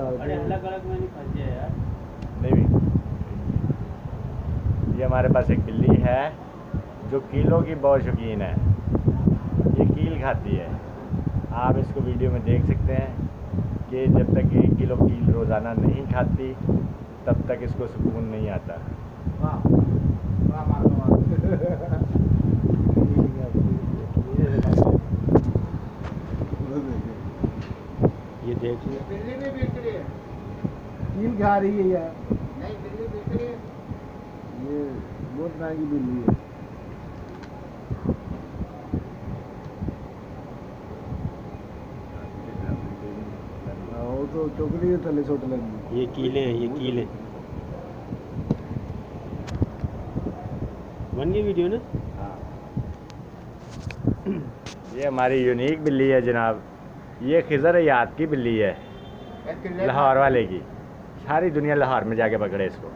अरे अलग अलग में नहीं फंस जाए यार। नहीं भी। ये हमारे पास एक बिल्ली है जो कीलों की बहुत शौकीन है। ये कील खाती है। आप इसको वीडियो में देख सकते हैं कि जब तक 1 किलो कील रोज़ाना नहीं खाती तब तक इसको सुकून नहीं आता। ये देख लो, बिल्ली भी बिक रही है। कील खा रही है यार, नहीं, बिल्ली बिक रही है। ये बहुत महंगी बिल्ली है। वो तो चौकड़ी थले चोट लगी। ये कीले हैं, ये कीले बन गई वीडियो ना। हाँ, ये हमारी यूनिक बिल्ली है जनाब। ये खिज़र याद की बिल्ली है, लाहौर वाले की। सारी दुनिया लाहौर में जाके पकड़े इसको।